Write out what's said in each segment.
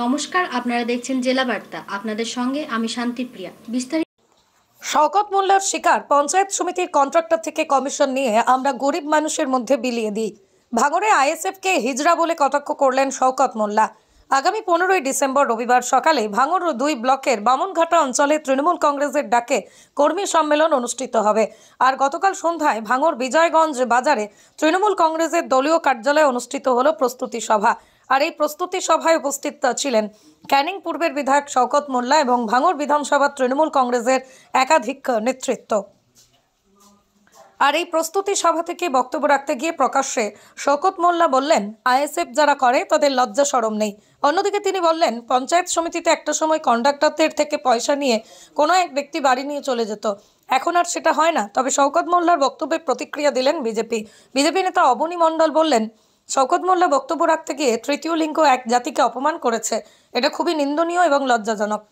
নমস্কার, আপনারা দেখছেন জেলা বার্তা। আপনাদের সঙ্গে আমি শান্তিপ্রিয়া। বিস্তারিত। শওকত মোল্লার শিকার পঞ্চায়েত সমিতির কন্ট্রাক্টর থেকে কমিশন নিয়ে আমরা গরিব মানুষের মধ্যে বিলিয়ে দিই। ভাঙড়ে আইএসএফকে হিজড়া বলে কটাক্ষ করলেন শওকত মোল্লা। আগামী 15ই ডিসেম্বর রবিবার সকালে ভাঙড় 2 ব্লকের বামনঘাটা অঞ্চলে তৃণমূল কংগ্রেসের ডাকে কর্মী সম্মেলন অনুষ্ঠিত হবে। আর গতকাল সন্ধ্যায় ভাঙড় বিজয়গঞ্জ বাজারে তৃণমূল কংগ্রেসের দলীয় কার্যালয়ে অনুষ্ঠিত হলো প্রস্তুতি সভা। আর এই প্রস্তুতি সভায় উপস্থিত ছিলেন ক্যানিং পূর্বের বিধায়ক শওকত মোল্লা এবং ভাঙড় বিধানসভা তৃণমূল কংগ্রেসের একাধিক নেতৃত্ব। আর এই প্রস্তুতি সভা থেকে বক্তব্য রাখতে গিয়ে প্রকাশ্যে শওকত মোল্লা বললেন, আইএসএফ যারা করে তাদের লজ্জা শরম নেই। অন্যদিকে তিনি বললেন, পঞ্চায়েত সমিতিতে একটা সময় কন্ডাক্টরদের থেকে পয়সা নিয়ে কোনো এক ব্যক্তি বাড়ি নিয়ে চলে যেত, এখন আর সেটা হয় না। তবে শওকত মোল্লার বক্তব্যে প্রতিক্রিয়া দিলেন বিজেপি নেতা অবনী মণ্ডল বললেন, শওকত মোল্লা বক্তব্য রাখতে গিয়ে তৃতীয় লিঙ্গ এক জাতিকে অপমান করেছে, এটা খুবই নিন্দনীয় এবং লজ্জাজনক।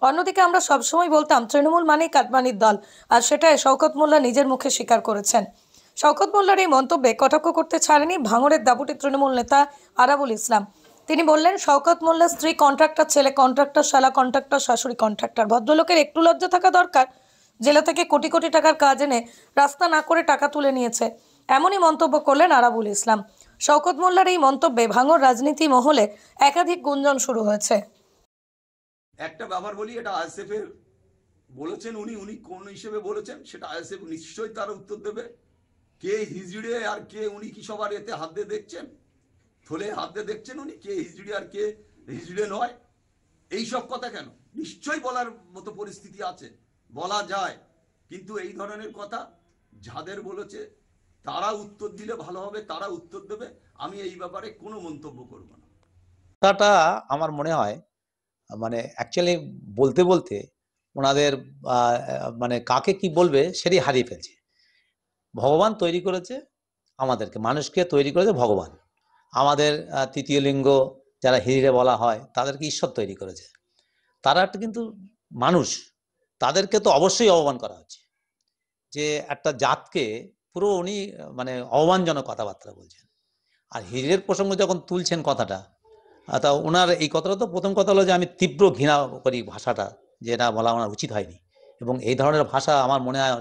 অন্যদিকে আমরা সবসময় বলতাম তৃণমূল মানেই কাটমানির দল, আর সেটাই শওকত মোল্লা নিজের মুখে স্বীকার করেছেন। শওকত মোল্লার এই মন্তব্যে কটাক্ষ করতে ছাড়েনি ভাঙড়ের দাপুটে তৃণমূল নেতা আরাবুল ইসলাম। তিনি বললেন, শওকত মোল্লার স্ত্রী কন্ট্রাক্টর, ছেলে কন্ট্রাক্টর, শালা কন্ট্রাক্টর, শাশুড়ি কন্ট্রাক্টর। ভদ্রলোকের একটু লজ্জা থাকা দরকার। জেলা থেকে কোটি কোটি টাকার কাজ এনে রাস্তা না করে টাকা তুলে নিয়েছে, এমনই মন্তব্য করলেন আরাবুল ইসলাম। শওকত মোল্লার এই মন্তব্যে ভাঙড় রাজনীতি মহলে একাধিক গুঞ্জন শুরু হয়েছে। একটা ব্যাপার বলি, এটা আইএসএফ এর বলেছেন উনি কোন হিসেবে বলেছেন সেটা আইএসএফ নিশ্চয়ই তার উত্তর দেবে। কে হিজড়ে আর কে উনি কি সবার এতে হাত দিয়ে দেখছেন, থলে হাত দিয়ে দেখছেন উনি কে হিজড়ে আর কে হিজড়ে নয়? এই সব কথা কেন? নিশ্চয়ই বলার মতো পরিস্থিতি আছে, বলা যায়, কিন্তু এই ধরনের কথা যাদের বলেছে তারা উত্তর দিলে ভালো হবে, তারা উত্তর দেবে। আমি এই ব্যাপারে কোনো মন্তব্য করব না। কথাটা আমার মনে হয় মানে অ্যাকচুয়ালি বলতে বলতে ওনাদের মানে কাকে কি বলবে সেটাই হারিয়ে ফেলছে। ভগবান তৈরি করেছে আমাদেরকে, মানুষকে তৈরি করেছে ভগবান। আমাদের তৃতীয় লিঙ্গ যারা হিজড়ে বলা হয় তাদেরকে ঈশ্বর তৈরি করেছে। তারা একটা কিন্তু মানুষ, তাদেরকে তো অবশ্যই অপমান করা হচ্ছে। যে একটা জাতকে পুরো উনি মানে অপমানজনক কথাবার্তা বলছেন। আর হিজড়ের প্রসঙ্গ যখন তুলছেন কথাটা, তা ওনার এই কথাটা তো প্রথম কথা হলো যে আমি তীব্র ঘৃণা করি ভাষাটা, যে এটা বলা ওনার উচিত হয়নি। এবং এই ধরনের ভাষা আমার মনে হয়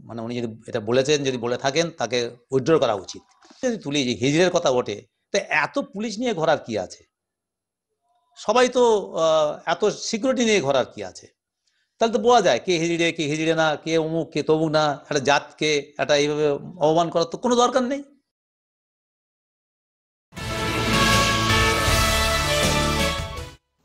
মানে উনি যদি এটা বলেছেন, যদি বলে থাকেন তাকে উইথড্র করা উচিত। যদি তুলি যে হিজড়ের কথা ওঠে, তো এত পুলিশ নিয়ে ঘোরার কি আছে? সবাই তো এত সিকিউরিটি নিয়ে ঘোরার কি আছে? তাহলে তো বোঝা যায় কে হিজড়ে না, কে অমুক কে তমুক না। একটা জাতকে একটা এইভাবে অপমান করার তো কোনো দরকার নেই।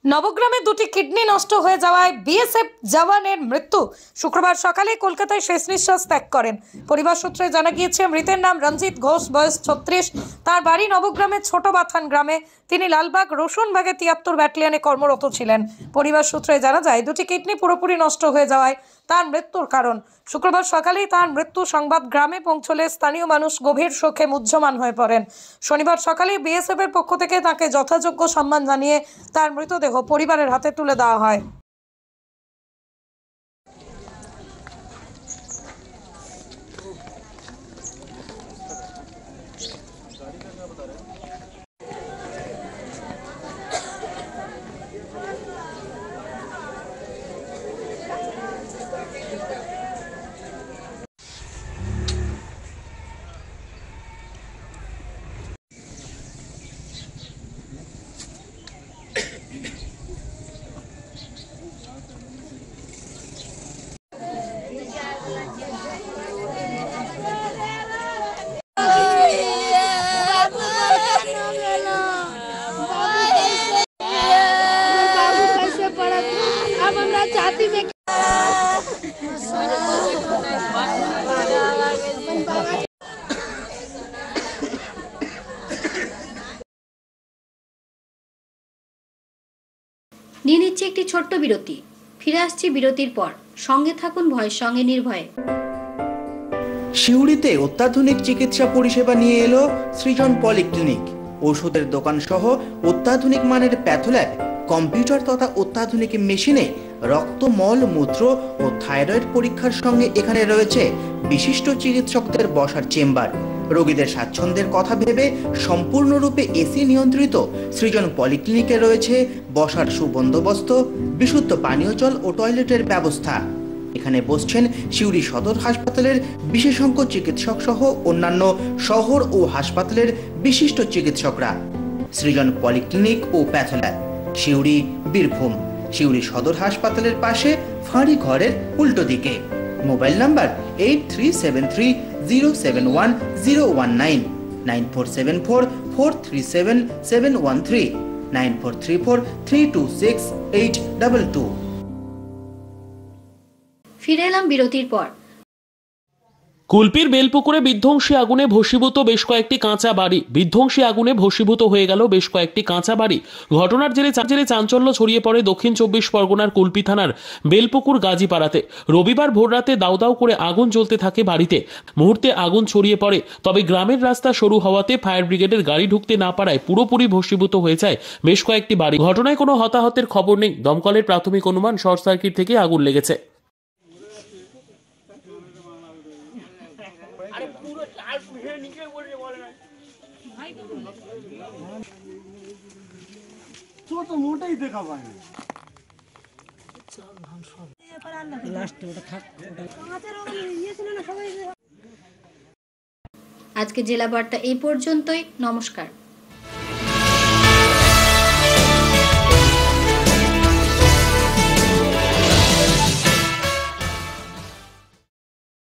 নবগ্রামে 2টি কিডনি নষ্ট হয়ে যাওয়ায় বিএসএফ জওয়ানের মৃত্যু। শুক্রবার সকালে কলকাতায় শেষ নিঃশ্বাস ত্যাগ করেন। পরিবার সূত্রে জানা গিয়েছে, মৃতের নাম রঞ্জিত ঘোষ, বয়স 36। তার বাড়ি নবগ্রামের ছোট বাথান গ্রামে। তিনি লালবাগ রসুনবাগে 73 ব্যাটালিয়নে কর্মরত ছিলেন। পরিবার সূত্রে জানা যায়, 2টি কিডনি পুরোপুরি নষ্ট হয়ে যাওয়ায় তার মৃত্যুর কারণ। শুক্রবার সকালেই তার মৃত্যু সংবাদ গ্রামে পৌঁছলে স্থানীয় মানুষ গভীর শোকে মুহ্যমান হয়ে পড়েন। শনিবার সকালে বিএসএফ এর পক্ষ থেকে তাকে যথাযোগ্য সম্মান জানিয়ে তার মৃতদেহ পরিবারের হাতে তুলে দেওয়া হয়। নিয়ে নিচ্ছে একটি ছোট্ট বিরতি। ফিরে আসছি বিরতির পর। সঙ্গে থাকুন ভয়ের সঙ্গে নির্ভয়ে। সিউড়িতে অত্যাধুনিক চিকিৎসা পরিষেবা নিয়ে এলো সৃজন পলিক্লিনিক। ওষুধের দোকান সহ অত্যাধুনিক মানের প্যাথোল্যাব, কম্পিউটার তথা অত্যাধুনিক মেশিনে রক্ত, মল, মূত্র ও থাইরয়েড পরীক্ষার সঙ্গে এখানে রয়েছে বিশিষ্ট চিকিৎসকদের বসার চেম্বার। রোগীদের স্বাচ্ছন্দ্যের কথা ভেবে সম্পূর্ণরূপে এসি নিয়ন্ত্রিত সৃজন পলিক্লিনিকে রয়েছে বসার সুবন্দোবস্ত, বিশুদ্ধ পানীয় জল ও টয়লেটের ব্যবস্থা। এখানে বসছেন সিউড়ি সদর হাসপাতালের বিশেষজ্ঞ চিকিৎসক সহ অন্যান্য শহর ও হাসপাতালের বিশিষ্ট চিকিৎসকরা। সৃজন পলিক্লিনিক ও প্যাথোল্যাব, সিউড়ি, বীরভূম। সিউড়ি সদর হাসপাতালের পাশে ফাঁড়ি ঘরের উল্টো দিকে। Mobile number 8373071019, 9474437713, 9434326822। ফিরে এলাম বিরতির পর। কুলপির বেলপুকুরে বিধ্বংসী আগুনে ভস্মীভূত বেশ কয়েকটি কাঁচা বাড়ি। বিধ্বংসী আগুনে ভস্মীভূত হয়ে গেল বেশ কয়েকটি কাঁচা বাড়ি। ঘটনার জেরে চাঞ্চল্য ছড়িয়ে পড়ে দক্ষিণ 24 পরগনার কুলপি থানার বেলপুকুর গাজীপাড়াতে। রবিবার ভোররাতে দাউ দাউ করে আগুন জ্বলতে থাকে বাড়িতে। মুহূর্তে আগুন ছড়িয়ে পড়ে, তবে গ্রামের রাস্তা সরু হওয়াতে ফায়ার ব্রিগেডের গাড়ি ঢুকতে না পারায় পুরোপুরি ভস্মীভূত হয়ে যায় বেশ কয়েকটি বাড়ি। ঘটনায় কোনো হতাহতের খবর নেই। দমকলের প্রাথমিক অনুমান শর্ট সার্কিট থেকে আগুন লেগেছে। আজকে জেলা বার্তা এই পর্যন্তই। নমস্কার।